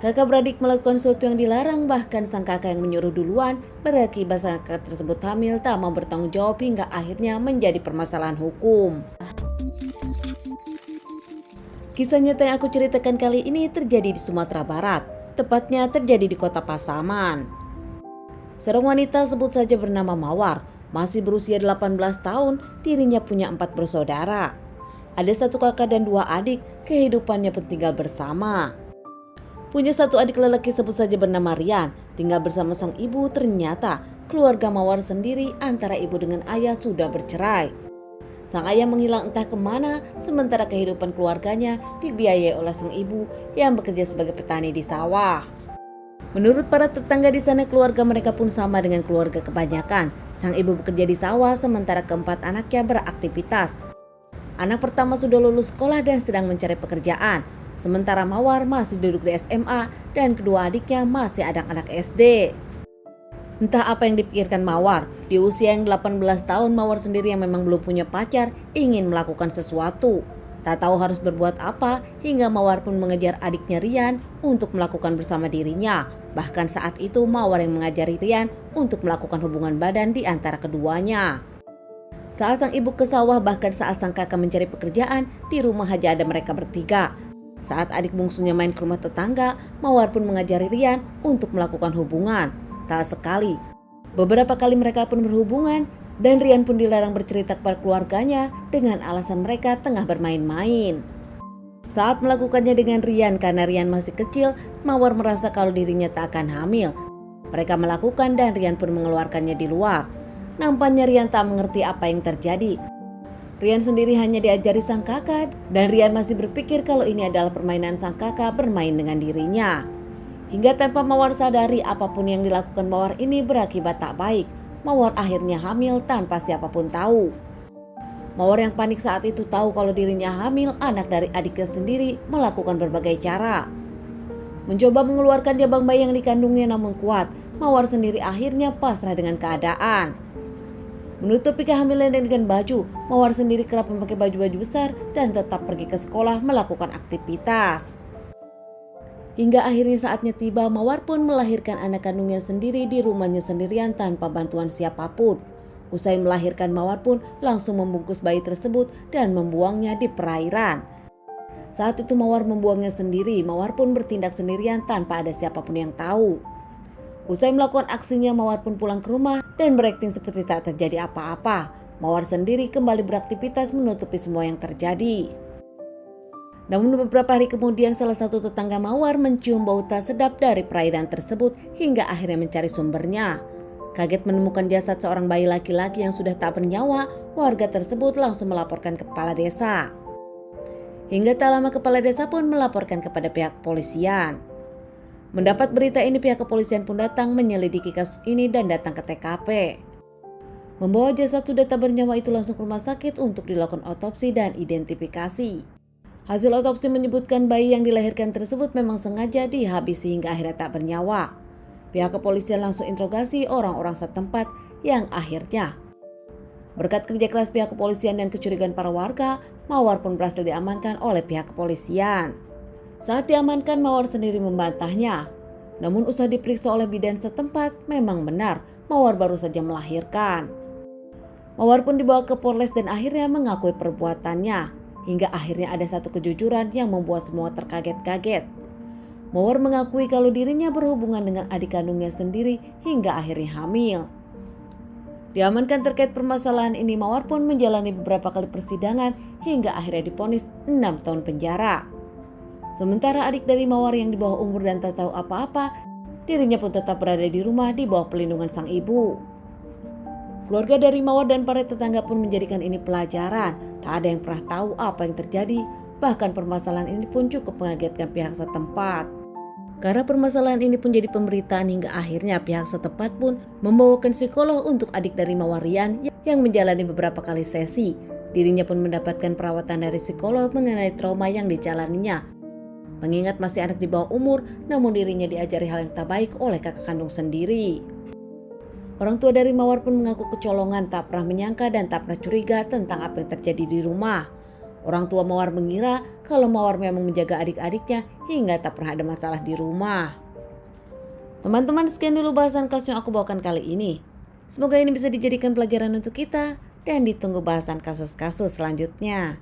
Kakak beradik melakukan sesuatu yang dilarang, bahkan sang kakak yang menyuruh duluan, berakibat sang kakak tersebut hamil tak mau bertanggung jawab hingga akhirnya menjadi permasalahan hukum. Kisah nyata yang aku ceritakan kali ini terjadi di Sumatera Barat, tepatnya terjadi di kota Pasaman. Seorang wanita sebut saja bernama Mawar, masih berusia 18 tahun, dirinya punya 4 bersaudara. Ada 1 kakak dan 2 adik, kehidupannya pun tinggal bersama. Punya 1 adik lelaki sebut saja bernama Rian, tinggal bersama sang ibu. Ternyata keluarga Mawar sendiri antara ibu dengan ayah sudah bercerai. Sang ayah menghilang entah kemana, sementara kehidupan keluarganya dibiayai oleh sang ibu yang bekerja sebagai petani di sawah. Menurut para tetangga di sana, keluarga mereka pun sama dengan keluarga kebanyakan. Sang ibu bekerja di sawah, sementara keempat anaknya beraktivitas. Anak pertama sudah lulus sekolah dan sedang mencari pekerjaan, sementara Mawar masih duduk di SMA dan kedua adiknya masih anak-anak SD. Entah apa yang dipikirkan Mawar, di usia yang 18 tahun Mawar sendiri yang memang belum punya pacar ingin melakukan sesuatu. Tak tahu harus berbuat apa hingga Mawar pun mengejar adiknya Rian untuk melakukan bersama dirinya. Bahkan saat itu Mawar yang mengajari Rian untuk melakukan hubungan badan di antara keduanya. Saat sang ibu ke sawah, bahkan saat sang kakak mencari pekerjaan, di rumah hanya ada mereka bertiga. Saat adik bungsunya main ke rumah tetangga, Mawar pun mengajari Rian untuk melakukan hubungan. Tak sekali, beberapa kali mereka pun berhubungan dan Rian pun dilarang bercerita kepada keluarganya dengan alasan mereka tengah bermain-main. Saat melakukannya dengan Rian karena Rian masih kecil, Mawar merasa kalau dirinya tak akan hamil. Mereka melakukan dan Rian pun mengeluarkannya di luar. Nampaknya Rian tak mengerti apa yang terjadi. Rian sendiri hanya diajari sang kakak dan Rian masih berpikir kalau ini adalah permainan sang kakak bermain dengan dirinya. Hingga tanpa Mawar sadari, apapun yang dilakukan Mawar ini berakibat tak baik. Mawar akhirnya hamil tanpa siapapun tahu. Mawar yang panik saat itu tahu kalau dirinya hamil anak dari adiknya sendiri, melakukan berbagai cara. Mencoba mengeluarkan jabang bayi yang dikandungnya namun kuat, Mawar sendiri akhirnya pasrah dengan keadaan. Menutupi kehamilan dengan baju, Mawar sendiri kerap memakai baju-baju besar dan tetap pergi ke sekolah melakukan aktivitas. Hingga akhirnya saatnya tiba, Mawar pun melahirkan anak kandungnya sendiri di rumahnya sendirian tanpa bantuan siapapun. Usai melahirkan, Mawar pun langsung membungkus bayi tersebut dan membuangnya di perairan. Saat itu Mawar membuangnya sendiri, Mawar pun bertindak sendirian tanpa ada siapapun yang tahu. Usai melakukan aksinya, Mawar pun pulang ke rumah dan berakting seperti tak terjadi apa-apa. Mawar sendiri kembali beraktivitas menutupi semua yang terjadi. Namun beberapa hari kemudian salah satu tetangga Mawar mencium bau tak sedap dari perairan tersebut hingga akhirnya mencari sumbernya. Kaget menemukan jasad seorang bayi laki-laki yang sudah tak bernyawa, warga tersebut langsung melaporkan ke kepala desa. Hingga tak lama kepala desa pun melaporkan kepada pihak kepolisian. Mendapat berita ini, pihak kepolisian pun datang menyelidiki kasus ini dan datang ke TKP. Membawa jasad sudah tak bernyawa itu langsung ke rumah sakit untuk dilakukan otopsi dan identifikasi. Hasil otopsi menyebutkan bayi yang dilahirkan tersebut memang sengaja dihabisi hingga akhirnya tak bernyawa. Pihak kepolisian langsung interogasi orang-orang setempat yang akhirnya, berkat kerja keras pihak kepolisian dan kecurigaan para warga, Mawar pun berhasil diamankan oleh pihak kepolisian. Saat diamankan, Mawar sendiri membantahnya. Namun usai diperiksa oleh bidan setempat, memang benar Mawar baru saja melahirkan. Mawar pun dibawa ke Polres dan akhirnya mengakui perbuatannya. Hingga akhirnya ada satu kejujuran yang membuat semua terkaget-kaget. Mawar mengakui kalau dirinya berhubungan dengan adik kandungnya sendiri hingga akhirnya hamil. Diamankan terkait permasalahan ini, Mawar pun menjalani beberapa kali persidangan hingga akhirnya divonis 6 tahun penjara. Sementara adik dari Mawar yang di bawah umur dan tak tahu apa-apa, dirinya pun tetap berada di rumah di bawah perlindungan sang ibu. Keluarga dari Mawar dan para tetangga pun menjadikan ini pelajaran. Tak ada yang pernah tahu apa yang terjadi. Bahkan permasalahan ini pun cukup mengagetkan pihak setempat. Karena permasalahan ini pun jadi pemberitaan hingga akhirnya pihak setempat pun membawakan psikolog untuk adik dari Mawar, Rian, yang menjalani beberapa kali sesi. Dirinya pun mendapatkan perawatan dari psikolog mengenai trauma yang dijalaninya. Mengingat masih anak di bawah umur, namun dirinya diajari hal yang tak baik oleh kakak kandung sendiri. Orang tua dari Mawar pun mengaku kecolongan, tak pernah menyangka dan tak pernah curiga tentang apa yang terjadi di rumah. Orang tua Mawar mengira kalau Mawar memang menjaga adik-adiknya hingga tak pernah ada masalah di rumah. Teman-teman, sekian dulu bahasan kasus yang aku bawakan kali ini. Semoga ini bisa dijadikan pelajaran untuk kita dan ditunggu bahasan kasus-kasus selanjutnya.